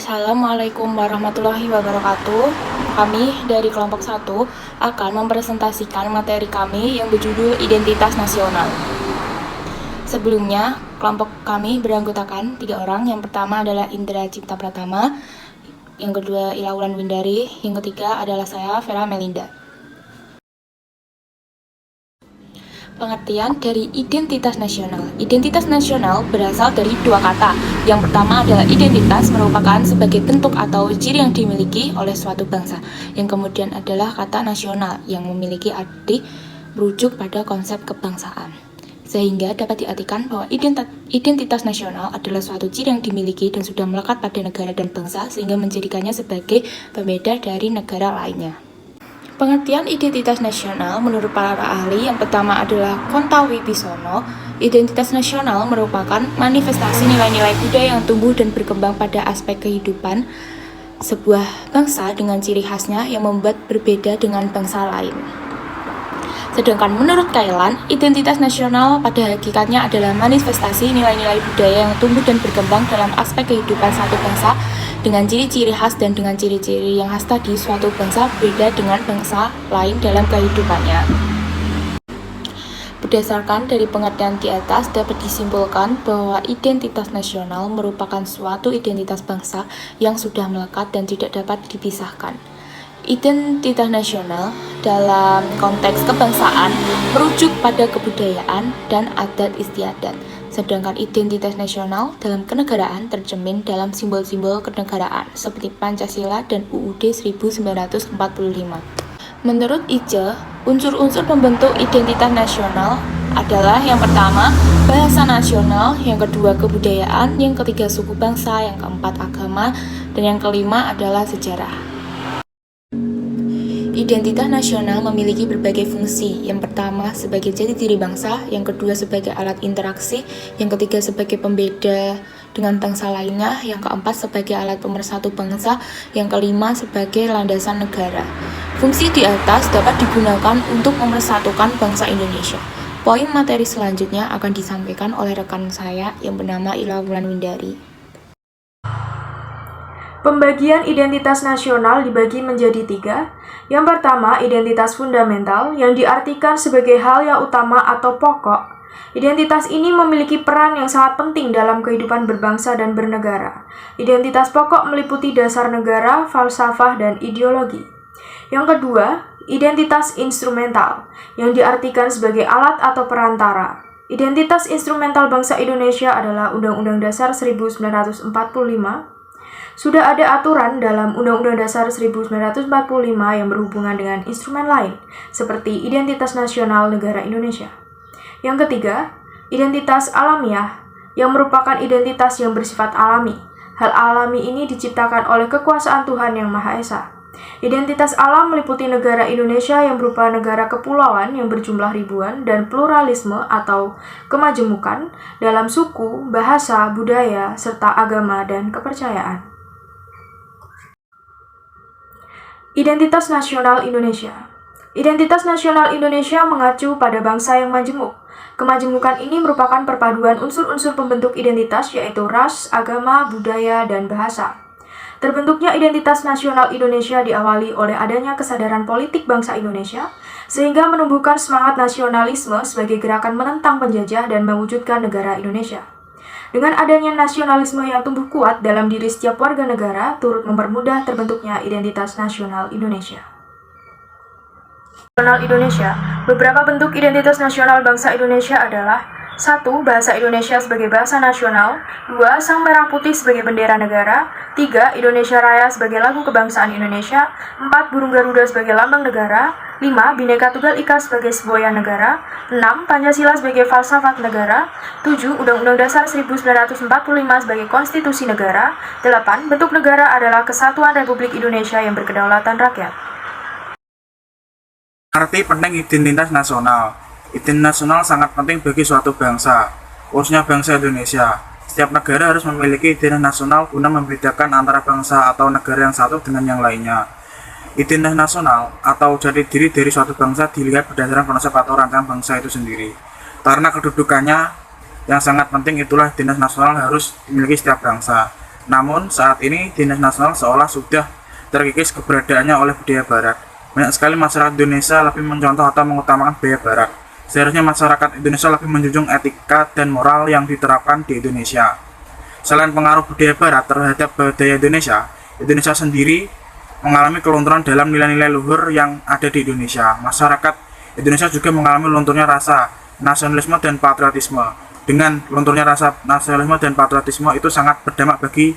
Assalamualaikum warahmatullahi wabarakatuh. Kami dari kelompok 1 akan mempresentasikan materi kami yang berjudul Identitas Nasional. Sebelumnya, kelompok kami beranggotakan 3 orang. Yang pertama adalah Indra Cipta Pratama, yang kedua Ila Wulan Windari, yang ketiga adalah saya, Vera Melinda. Pengertian dari identitas nasional. Identitas nasional berasal dari 2 kata. Yang pertama adalah identitas, merupakan sebagai bentuk atau ciri yang dimiliki oleh suatu bangsa. Yang kemudian adalah kata nasional, yang memiliki arti merujuk pada konsep kebangsaan. Sehingga dapat diartikan bahwa identitas nasional adalah suatu ciri yang dimiliki dan sudah melekat pada negara dan bangsa, sehingga menjadikannya sebagai pembeda dari negara lainnya. Pengertian identitas nasional menurut para ahli yang pertama adalah Konta Wibisono. Identitas nasional merupakan manifestasi nilai-nilai budaya yang tumbuh dan berkembang pada aspek kehidupan sebuah bangsa dengan ciri khasnya yang membuat berbeda dengan bangsa lain. Sedangkan menurut Kailan, identitas nasional pada hakikatnya adalah manifestasi nilai-nilai budaya yang tumbuh dan berkembang dalam aspek kehidupan satu bangsa dengan ciri-ciri khas dan dengan ciri-ciri yang khas tadi suatu bangsa berbeda dengan bangsa lain dalam kehidupannya. Berdasarkan dari pengertian di atas dapat disimpulkan bahwa identitas nasional merupakan suatu identitas bangsa yang sudah melekat dan tidak dapat dipisahkan. Identitas nasional dalam konteks kebangsaan merujuk pada kebudayaan dan adat istiadat, sedangkan identitas nasional dalam kenegaraan tercermin dalam simbol-simbol kenegaraan seperti Pancasila dan UUD 1945. Menurut Ice, unsur-unsur pembentuk identitas nasional adalah yang pertama, bahasa nasional, yang kedua kebudayaan, yang ketiga suku bangsa, yang keempat agama, dan yang kelima adalah sejarah. Identitas nasional memiliki berbagai fungsi. Yang pertama sebagai jati diri bangsa, yang kedua sebagai alat interaksi, yang ketiga sebagai pembeda dengan bangsa lainnya, yang keempat sebagai alat pemersatu bangsa, yang kelima sebagai landasan negara. Fungsi di atas dapat digunakan untuk memersatukan bangsa Indonesia. Poin materi selanjutnya akan disampaikan oleh rekan saya yang bernama Ila Wulan Windari. Pembagian identitas nasional dibagi menjadi 3. Yang pertama, identitas fundamental yang diartikan sebagai hal yang utama atau pokok. Identitas ini memiliki peran yang sangat penting dalam kehidupan berbangsa dan bernegara. Identitas pokok meliputi dasar negara, falsafah, dan ideologi. Yang kedua, identitas instrumental yang diartikan sebagai alat atau perantara. Identitas instrumental bangsa Indonesia adalah Undang-Undang Dasar 1945. Sudah ada aturan dalam Undang-Undang Dasar 1945 yang berhubungan dengan instrumen lain, seperti identitas nasional negara Indonesia. Yang ketiga, identitas alamiah, yang merupakan identitas yang bersifat alami. Hal alami ini diciptakan oleh kekuasaan Tuhan Yang Maha Esa. Identitas alam meliputi negara Indonesia yang berupa negara kepulauan yang berjumlah ribuan dan pluralisme atau kemajemukan dalam suku, bahasa, budaya, serta agama dan kepercayaan. Identitas nasional Indonesia. Identitas nasional Indonesia mengacu pada bangsa yang majemuk. Kemajemukan ini merupakan perpaduan unsur-unsur pembentuk identitas yaitu ras, agama, budaya, dan bahasa. Terbentuknya identitas nasional Indonesia diawali oleh adanya kesadaran politik bangsa Indonesia, sehingga menumbuhkan semangat nasionalisme sebagai gerakan menentang penjajah dan mewujudkan negara Indonesia. Dengan adanya nasionalisme yang tumbuh kuat dalam diri setiap warga negara, turut mempermudah terbentuknya identitas nasional Indonesia. Nasional Indonesia. Beberapa bentuk identitas nasional bangsa Indonesia adalah 1. Bahasa Indonesia sebagai bahasa nasional. 2. Sang merah putih sebagai bendera negara. 3. Indonesia Raya sebagai lagu kebangsaan Indonesia. 4. Burung Garuda sebagai lambang negara. 5. Bhinneka Tunggal Ika sebagai semboyan negara. 6. Pancasila sebagai falsafat negara. 7. Undang-Undang Dasar 1945 sebagai konstitusi negara. 8. Bentuk negara adalah Kesatuan Republik Indonesia yang berkedaulatan rakyat. Arti penting identitas nasional. Identitas nasional sangat penting bagi suatu bangsa, khususnya bangsa Indonesia. Setiap negara harus memiliki identitas nasional guna membedakan antara bangsa atau negara yang satu dengan yang lainnya. Identitas nasional atau jati diri dari suatu bangsa dilihat berdasarkan konsep atau rancangan bangsa itu sendiri. Karena kedudukannya yang sangat penting itulah identitas nasional harus dimiliki setiap bangsa. Namun saat ini identitas nasional seolah sudah terkikis keberadaannya oleh budaya barat. Banyak sekali masyarakat Indonesia lebih mencontoh atau mengutamakan budaya barat. Seharusnya masyarakat Indonesia lebih menjunjung etika dan moral yang diterapkan di Indonesia. Selain pengaruh budaya barat terhadap budaya Indonesia, Indonesia sendiri mengalami kelunturan dalam nilai-nilai luhur yang ada di Indonesia. Masyarakat Indonesia juga mengalami lunturnya rasa nasionalisme dan patriotisme. Dengan lunturnya rasa nasionalisme dan patriotisme itu sangat berdampak bagi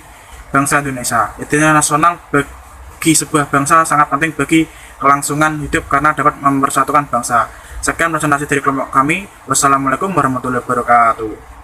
bangsa Indonesia. Identitas nasional bagi sebuah bangsa sangat penting bagi kelangsungan hidup karena dapat mempersatukan bangsa. Sekian presentasi dari kelompok kami. Wassalamualaikum warahmatullahi wabarakatuh.